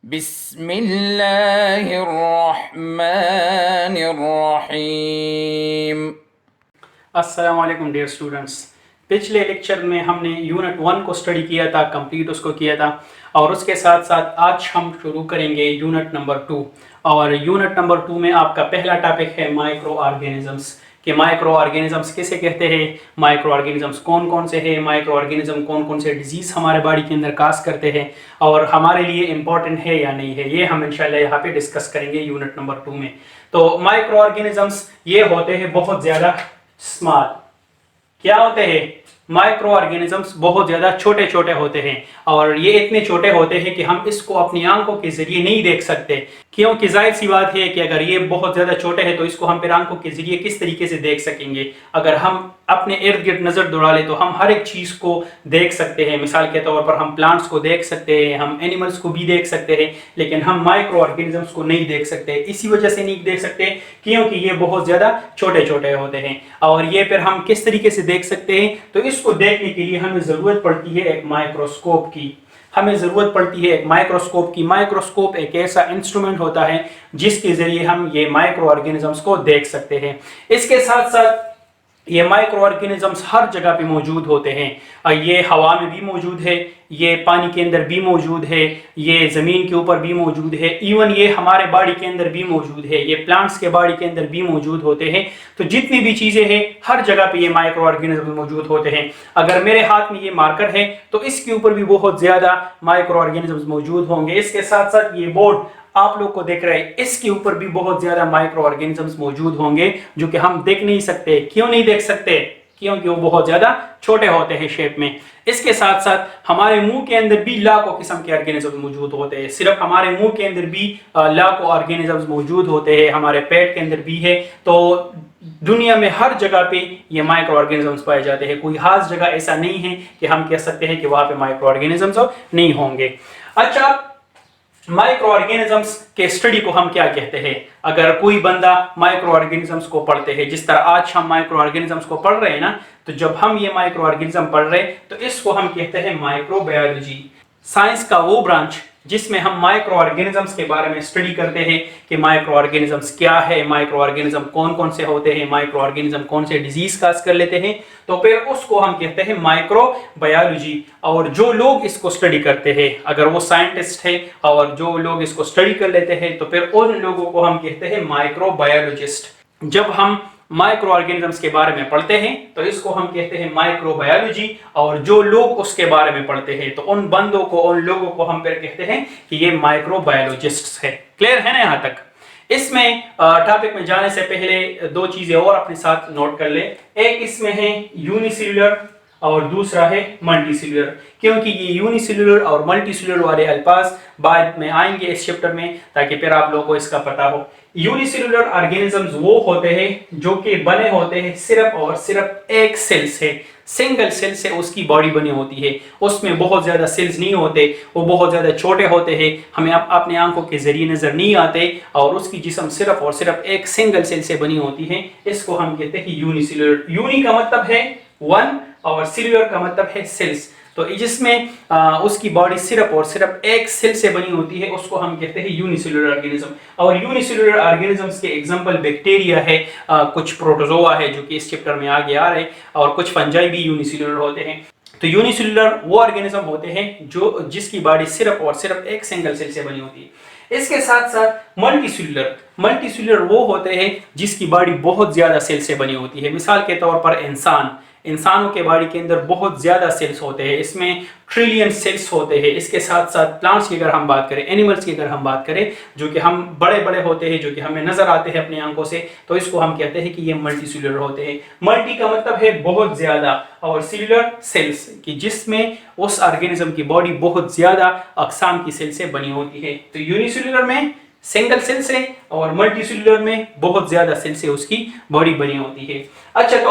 बिस्मिल्लाहिर्रहमानिर्रहीम। अस्सलाम वालेकुम डियर स्टूडेंट्स। पिछले लेक्चर में हमने यूनिट 1 को स्टडी किया था, कंप्लीट उसको किया था, और उसके साथ साथ आज हम शुरू करेंगे यूनिट नंबर 2। और यूनिट नंबर 2 में आपका पहला टॉपिक है माइक्रो ऑर्गेनिजम्स, कि माइक्रो ऑर्गेनिजम्स किसे कहते हैं, माइक्रो ऑर्गेनिजम्स कौन कौन से हैं, माइक्रो ऑर्गेनिज्म कौन कौन से डिजीज हमारे बॉडी के अंदर काज करते हैं और हमारे लिए इंपॉर्टेंट है या नहीं है, ये हम इंशाल्लाह यहाँ पे डिस्कस करेंगे यूनिट नंबर 2 में। तो माइक्रो ऑर्गेनिजम्स ये होते हैं बहुत ज्यादा स्मॉल। क्या होते हैं? माइक्रो ऑर्गेनिजम्स बहुत ज्यादा छोटे छोटे होते हैं, और ये इतने छोटे होते हैं कि हम इसको अपनी आंखों के जरिए नहीं देख सकते, क्योंकि जाहिर सी बात है कि अगर ये बहुत ज्यादा छोटे हैं तो इसको हम फिर आंखों के जरिए किस तरीके से देख सकेंगे। अगर हम अपने इर्द गिर्द नजर दौड़ा ले तो हम हर एक चीज को देख सकते हैं। मिसाल के तौर पर हम प्लांट्स को देख सकते हैं, हम एनिमल्स को भी देख सकते हैं, लेकिन हम माइक्रो ऑर्गेनिजम्स को नहीं देख सकते। इसी वजह से नहीं देख सकते क्योंकि ये बहुत ज्यादा छोटे छोटे होते हैं। और ये फिर हम किस तरीके से देख सकते हैं, तो इसको देखने के लिए हमें जरूरत पड़ती है एक माइक्रोस्कोप की। हमें जरूरत पड़ती है एक माइक्रोस्कोप की। माइक्रोस्कोप एक ऐसा इंस्ट्रूमेंट होता है जिसके जरिए हम ये माइक्रो ऑर्गेनिजम्स को देख सकते हैं। इसके साथ साथ ये माइक्रो ऑर्गेनिजम्स हर जगह पे मौजूद होते हैं। ये हवा में भी मौजूद है, ये पानी के अंदर भी मौजूद है, ये जमीन के ऊपर भी मौजूद है, इवन ये हमारे बॉडी के अंदर भी मौजूद है, ये प्लांट्स के बॉडी के अंदर भी मौजूद होते हैं। तो जितनी भी चीजें हैं हर जगह पे ये माइक्रो ऑर्गेनिज्म मौजूद होते हैं। अगर मेरे हाथ में ये मार्कर है तो इसके ऊपर भी बहुत ज्यादा माइक्रो ऑर्गेनिजम्स मौजूद होंगे। इसके साथ साथ ये बोर्ड आप लोग को देख रहे हैं, इसके ऊपर भी बहुत ज्यादा माइक्रो ऑर्गेनिजम्स मौजूद होंगे जो कि हम देख नहीं सकते। क्यों नहीं देख सकते? क्योंकि वो बहुत ज्यादा छोटे होते हैं शेप में। इसके साथ साथ हमारे मुंह के अंदर भी लाखों किस्म के ऑर्गेनिजम्स मौजूद होते हैं। सिर्फ हमारे मुंह के अंदर भी लाखों ऑर्गेनिजम्स मौजूद होते हैं, हमारे पेट के अंदर भी है। तो दुनिया में हर जगह पे ये माइक्रो ऑर्गेनिजम्स पाए जाते हैं। कोई खास जगह ऐसा नहीं है कि हम कह सकते हैं कि वहां पे माइक्रो ऑर्गेनिजम्स नहीं होंगे। अच्छा, माइक्रो ऑर्गेनिजम्स के स्टडी को हम क्या कहते हैं? अगर कोई बंदा माइक्रो ऑर्गेनिजम्स को पढ़ते हैं, जिस तरह आज हम माइक्रो ऑर्गेनिजम्स को पढ़ रहे हैं ना, तो जब हम ये माइक्रो ऑर्गेनिज्म पढ़ रहे हैं तो इसको हम कहते हैं माइक्रोबायोलॉजी। साइंस का वो ब्रांच जिसमें हम माइक्रो ऑर्गेनिजम्स के बारे में स्टडी करते हैं कि माइक्रो ऑर्गेनिजम्स क्या है, माइक्रो ऑर्गेनिज्म कौन कौन से होते हैं, माइक्रो ऑर्गेनिज्म कौन से डिजीज काज कर लेते हैं, तो फिर उसको हम कहते हैं माइक्रोबायोलॉजी। और जो लोग इसको स्टडी करते हैं, अगर वो साइंटिस्ट है और जो लोग इसको स्टडी कर लेते हैं, तो फिर उन लोगों को हम कहते हैं माइक्रोबायोलॉजिस्ट। जब हम माइक्रो ऑर्गेनिजम्स के बारे में पढ़ते हैं तो इसको हम कहते हैं माइक्रोबायोलॉजी, और जो लोग उसके बारे में पढ़ते हैं तो उन बंदों को, उन लोगों को हम फिर कहते हैं कि ये माइक्रोबायोलॉजिस्ट्स है। क्लियर है ना यहाँ तक? इसमें टॉपिक में जाने से पहले दो चीजें और अपने साथ नोट कर ले। एक इसमें है यूनिसेल्युलर और दूसरा है मल्टीसेल्युलर, क्योंकि ये यूनिसेल्युलर और मल्टीसेल्युलर वाले अल्फाज बाद में आएंगे इस चैप्टर में, ताकि फिर आप लोगों को इसका पता हो। यूनिसेल्युलर ऑर्गेनिजम्स वो होते हैं जो कि बने होते हैं सिर्फ और सिर्फ एक सेल से, सिंगल सेल से उसकी बॉडी बनी होती है। उसमें बहुत ज्यादा सेल्स नहीं होते, वो बहुत ज्यादा छोटे होते हैं, हमें अपने आंखों के जरिए नजर नहीं आते, और उसकी जिस्म सिर्फ और सिर्फ एक सिंगल सेल से बनी होती है। इसको हम कहते हैं यूनिसेल्युलर। यूनि का मतलब है वन और सेल्युलर का मतलब है सेल्स। तो जिसमें उसकी बॉडी सिर्फ और सिर्फ एक सेल से बनी होती है, उसको हम कहते हैं यूनिसेल्युलर ऑर्गेनिज्म। और यूनिसेल्युलर ऑर्गेनिजम्स के एग्जांपल बैक्टीरिया है, कुछ प्रोटोजोआ है जो कि इस चैप्टर में आगे आ रहे हैं, और कुछ फंजाई भी यूनिसेल्युलर होते हैं। तो यूनिसेल्युलर वो ऑर्गेनिज्म होते हैं जो जिसकी बॉडी सिर्फ और सिर्फ एक सिंगल सेल से बनी होती है। इसके साथ साथ मल्टीसेल्युलर, मल्टीसेल्युलर वो होते हैं जिसकी बॉडी बहुत ज्यादा सेल से बनी होती है। मिसाल के तौर पर इंसानों के बॉडी के अंदर बहुत ज्यादा सेल्स होते हैं, इसमें ट्रिलियन सेल्स होते हैं। इसके साथ साथ प्लांट्स की अगर हम बात करें, एनिमल्स की अगर हम बात करें, जो कि हम बड़े बड़े होते हैं, जो कि हमें नजर आते हैं अपनी आंखों से, तो इसको हम कहते हैं कि ये मल्टीसेल्युलर होते हैं। मल्टी का मतलब है बहुत ज्यादा, और सेल्युलर सेल्स की जिसमें उस ऑर्गेनिज्म की बॉडी बहुत ज्यादा अक़साम की सेल से बनी होती है। तो यूनिसेल्युलर में सिंगल सेल से और मल्टीसेल्युलर में बहुत ज्यादा सेल से उसकी बॉडी बनी होती है। अच्छा, तो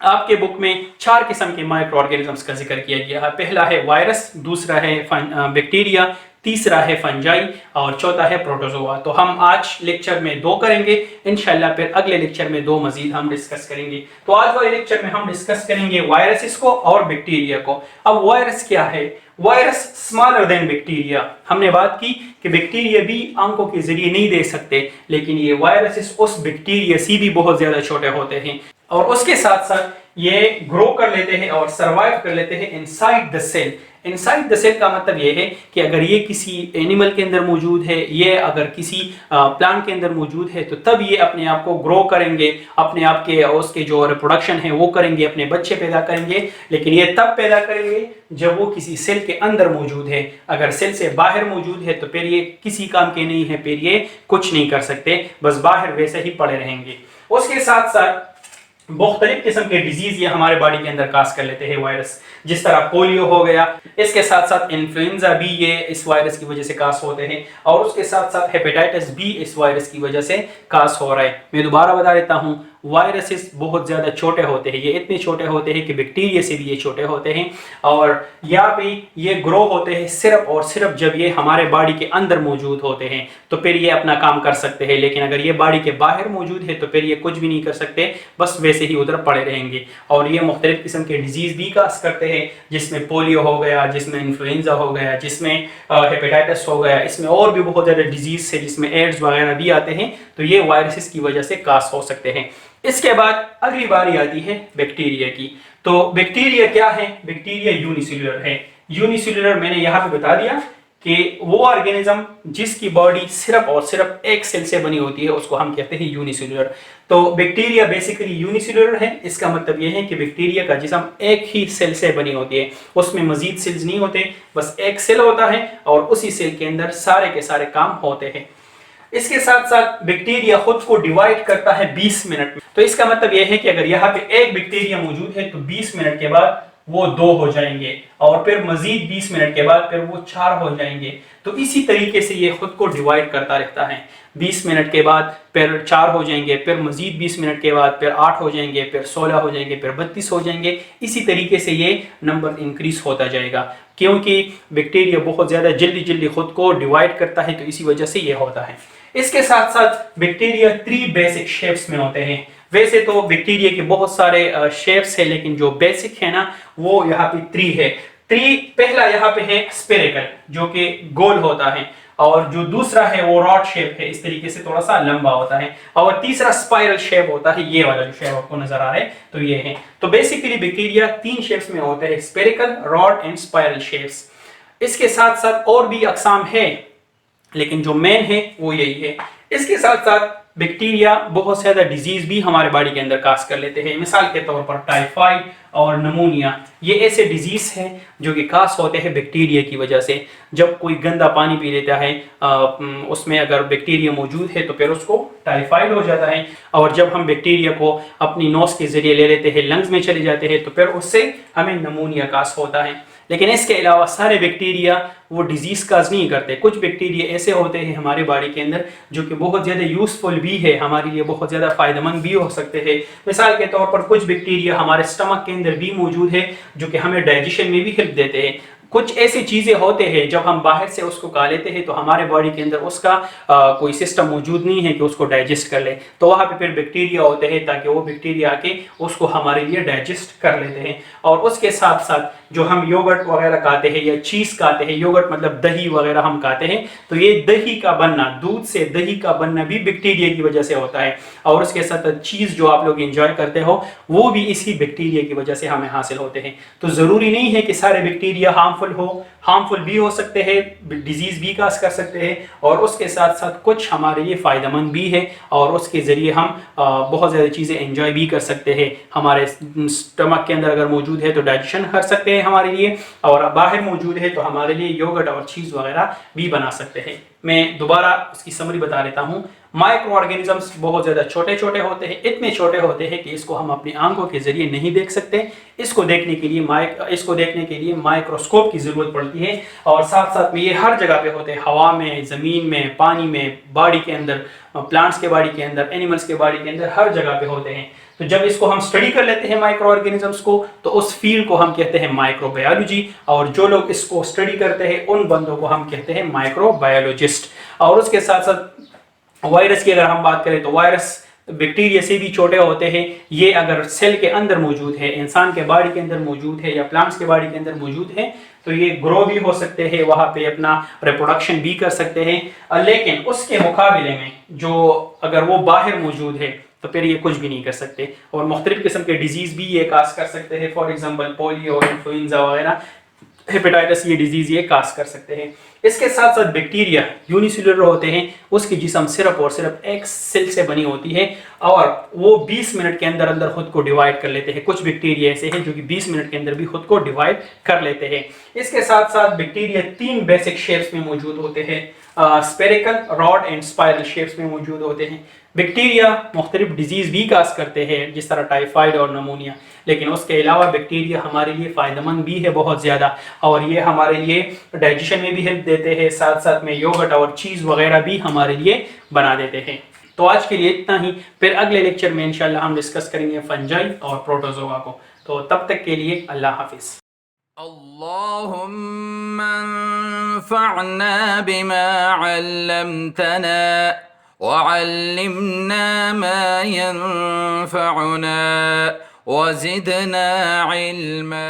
आपके बुक में 4 किस्म के माइक्रो ऑर्गेनिजम्स का जिक्र किया गया है। पहला है वायरस, दूसरा है बैक्टीरिया, तीसरा है फंजाई और चौथा है प्रोटोजोआ। तो हम आज लेक्चर में 2 करेंगे, इंशाल्लाह फिर अगले लेक्चर में 2 मजीद हम डिस्कस करेंगे। तो आज वाले लेक्चर में हम डिस्कस करेंगे वायरसेस को और बैक्टीरिया को। अब वायरस क्या है? Virus smaller than bacteria. हमने बात की कि बैक्टीरिया भी आंखों के जरिए नहीं देख सकते, लेकिन ये वायरसेस उस बैक्टीरिया से भी बहुत ज्यादा छोटे होते हैं और उसके साथ साथ ये ग्रो कर लेते हैं और सरवाइव कर लेते हैं inside the cell. Inside the cell का मतलब ये है कि अगर ये किसी एनिमल के अंदर मौजूद है, ये अगर किसी प्लांट के अंदर मौजूद है, तो तब ये अपने आप को ग्रो करेंगे, अपने आप के उसके जो रिप्रोडक्शन है वो करेंगे, अपने बच्चे पैदा करेंगे। लेकिन ये तब पैदा करेंगे जब वो किसी सेल के अंदर मौजूद है। अगर सेल से बाहर मौजूद है तो फिर ये किसी काम के नहीं है, फिर ये कुछ नहीं कर सकते, बस बाहर वैसे ही पड़े रहेंगे। उसके साथ साथ मुख्तलिफ किस्म के डिजीज ये हमारे बॉडी के अंदर काज कर लेते हैं वायरस, जिस तरह पोलियो हो गया। इसके साथ साथ इन्फ्लुएंजा भी ये इस वायरस की वजह से काज होते हैं और उसके साथ साथ हेपेटाइटिस बी इस वायरस की वजह से काज हो रहा है। मैं दोबारा बता देता हूँ, वायरसेस बहुत ज़्यादा छोटे होते हैं, ये इतने छोटे होते हैं कि बैक्टीरिया से भी ये छोटे होते हैं और यहाँ पे ये ग्रो होते हैं सिर्फ और सिर्फ जब ये हमारे बॉडी के अंदर मौजूद होते हैं तो फिर ये अपना काम कर सकते हैं। लेकिन अगर ये बॉडी के बाहर मौजूद है तो फिर ये कुछ भी नहीं कर सकते, बस वैसे ही उधर पड़े रहेंगे। और ये मुख्तलिफ किस्म के डिजीज़ भी काज करते हैं, जिसमें पोलियो हो गया, जिसमें इन्फ्लुएंजा हो गया, जिसमें हेपेटाइटिस हो गया, इसमें और भी बहुत ज़्यादा डिजीज़ है जिसमें एड्स वगैरह भी आते हैं। तो ये वायरसेस की वजह से काज हो सकते हैं। इसके बाद अगली बारी आती है बैक्टीरिया की। तो बैक्टीरिया क्या है? बैक्टीरिया यूनिसेल्युलर है। यूनिसेल्युलर मैंने यहाँ पे बता दिया कि वो ऑर्गेनिज्म जिसकी बॉडी सिर्फ और सिर्फ एक सेल से बनी होती है उसको हम कहते हैं यूनिसेल्युलर। तो बैक्टीरिया बेसिकली यूनिसेल्युलर है। इसका मतलब यह है कि बैक्टीरिया का जिस्म एक ही सेल से बनी होती है, उसमें मजीद सेल्स नहीं होते, बस एक सेल होता है और उसी सेल के अंदर सारे के सारे काम होते हैं। इसके साथ साथ बैक्टीरिया खुद को डिवाइड करता है 20 मिनट में। तो इसका मतलब यह है कि अगर यहाँ पे एक बैक्टीरिया मौजूद है तो 20 मिनट के बाद वो 2 हो जाएंगे और फिर मजीद 20 मिनट के बाद फिर वो 4 हो जाएंगे। तो इसी तरीके से ये खुद को डिवाइड करता रहता है। 20 मिनट के बाद फिर 4 हो जाएंगे, फिर मजीद 20 मिनट के बाद फिर 8 हो जाएंगे, फिर 16 हो जाएंगे, फिर 32 हो जाएंगे। इसी तरीके से ये नंबर इंक्रीज होता जाएगा, क्योंकि बैक्टीरिया बहुत ज़्यादा जल्दी जल्दी खुद को डिवाइड करता है, तो इसी वजह से ये होता है। इसके साथ साथ बैक्टीरिया 3 बेसिक शेप्स में होते हैं। वैसे तो बैक्टीरिया के बहुत सारे शेप्स है, लेकिन जो बेसिक है ना वो यहाँ पे 3 है। 3 पहला यहाँ पे है स्फेरिकल, जो कि गोल होता है, और जो दूसरा है वो रॉड शेप है, इस तरीके से थोड़ा सा लंबा होता है, और तीसरा स्पाइरल शेप होता है, ये वाला जो शेप आपको नजर आ रहा है तो ये है। तो बेसिकली बैक्टीरिया 3 शेप्स में होते हैं, spherical, rod and spiral shapes. इसके साथ साथ और भी अकसाम है, लेकिन जो मेन है वो यही है। इसके साथ साथ बैक्टीरिया बहुत ज्यादा डिजीज भी हमारे बॉडी के अंदर काज कर लेते हैं। मिसाल के तौर पर टाइफाइड और नमूनिया, ये ऐसे डिजीज हैं जो कि काज होते हैं बैक्टीरिया की वजह से। जब कोई गंदा पानी पी लेता है, उसमें अगर बैक्टीरिया मौजूद है तो फिर उसको टाइफाइड हो जाता है, और जब हम बैक्टीरिया को अपनी नोज के जरिए ले लेते हैं, लंग्स में चले जाते हैं, तो फिर उससे हमें नमूनिया काज होता है। लेकिन इसके अलावा सारे बैक्टीरिया वो डिजीज काज नहीं करते। कुछ बैक्टीरिया ऐसे होते हैं हमारे बॉडी के अंदर जो कि बहुत ज़्यादा यूजफुल भी है, हमारे लिए बहुत ज़्यादा फायदेमंद भी हो सकते हैं। मिसाल के तौर पर कुछ बैक्टीरिया हमारे स्टमक के अंदर भी मौजूद है जो कि हमें डाइजेशन में भी हेल्प देते हैं। कुछ ऐसी चीज़ें होते हैं जब हम बाहर से उसको खा लेते हैं तो हमारे बॉडी के अंदर उसका कोई सिस्टम मौजूद नहीं है कि उसको डाइजेस्ट कर ले, तो वहाँ पे फिर बैक्टीरिया होते हैं ताकि वो बैक्टीरिया आके उसको हमारे लिए डाइजेस्ट कर लेते हैं। और उसके साथ साथ जो हम योगर्ट वगैरह खाते हैं या चीज़ खाते हैं, योगर्ट मतलब दही वगैरह हम खाते हैं, तो ये दही का बनना, दूध से दही का बनना भी बैक्टीरिया की वजह से होता है। और उसके साथ चीज़ जो आप लोग एंजॉय करते हो वो भी इसी बैक्टीरिया की वजह से हमें हासिल होते हैं। तो ज़रूरी नहीं है कि सारे बैक्टीरिया हार्मफुल भी हो सकते हैं, डिजीज भी काज कर सकते हैं, और उसके साथ साथ कुछ हमारे लिए फ़ायदेमंद भी है और उसके ज़रिए हम बहुत ज़्यादा चीज़ें एंजॉय भी कर सकते हैं। हमारे स्टमक के अंदर अगर मौजूद है तो डाइजेशन कर सकते हैं हमारे लिए, और बाहर मौजूद है तो हमारे लिए योगर्ट और चीज़ वगैरह भी बना सकते हैं। मैं दोबारा उसकी समरी बता देता हूँ। माइक्रो ऑर्गेनिजम्स बहुत ज़्यादा छोटे छोटे होते हैं, इतने छोटे होते हैं कि इसको हम अपनी आंखों के जरिए नहीं देख सकते। इसको देखने के लिए माइक्रोस्कोप की ज़रूरत पड़ती है, और साथ साथ में ये हर जगह पे होते हैं, हवा में, ज़मीन में, पानी में, बॉडी के अंदर, प्लांट्स के बॉडी के अंदर, एनिमल्स के बॉडी के अंदर, हर जगह पे होते हैं। तो जब इसको हम स्टडी कर लेते हैं माइक्रो ऑर्गेनिजम्स को, तो उस फील्ड को हम कहते हैं माइक्रोबायोलॉजी, और जो लोग इसको स्टडी करते हैं उन बंदों को हम कहते हैं माइक्रोबायोलॉजिस्ट। और उसके साथ साथ वायरस की अगर हम बात करें तो वायरस बैक्टीरिया से भी छोटे होते हैं। ये अगर सेल के अंदर मौजूद है, इंसान के बॉडी के अंदर मौजूद है या प्लांट्स के बॉडी के अंदर मौजूद है, तो ये ग्रो भी हो सकते हैं, वहाँ पे अपना रिप्रोडक्शन भी कर सकते हैं। लेकिन उसके मुकाबले में जो अगर वो बाहर मौजूद है तो फिर ये कुछ भी नहीं कर सकते, और मुख्तलिफ किस्म के डिजीज भी ये काज कर सकते हैं। फॉर एग्जाम्पल पोलियो, इन्फ्लुएंजा वगैरह, हेपेटाइटिस, ये डिजीज ये काज कर सकते हैं। इसके साथ साथ बैक्टीरिया यूनिसेलुलर होते हैं, उसकी जिस्म सिर्फ और सिर्फ एक सेल से बनी होती है, और वो 20 मिनट के अंदर अंदर खुद को डिवाइड कर लेते हैं। कुछ बैक्टीरिया ऐसे हैं जो कि 20 मिनट के अंदर भी खुद को डिवाइड कर लेते हैं। इसके साथ साथ बैक्टीरिया 3 बेसिक शेप्स में मौजूद होते हैं, spherical, rod and spiral shapes में मौजूद होते हैं। बैक्टीरिया मुख्तलिफ डिजीज भी काज करते हैं, जिस तरह टाइफाइड और नमूनिया, लेकिन उसके अलावा बैक्टीरिया हमारे लिए फ़ायदेमंद भी है बहुत ज़्यादा, और ये हमारे लिए डाइजेशन में भी हेल्प देते हैं, साथ साथ में योगर्ट और चीज़ वगैरह भी हमारे लिए बना देते हैं। तो आज के लिए इतना ही, फिर अगले लेक्चर में इंशाल्लाह हम डिस्कस करेंगे फंजाई और प्रोटोजोआ को। तो तब तक के लिए अल्लाह हाफिज़। अल्लाहुम्मा अन्फ़अना बिमा अल्लमतना वअल्लिमना मा यंफ़अुना वज़िदना इल्मा।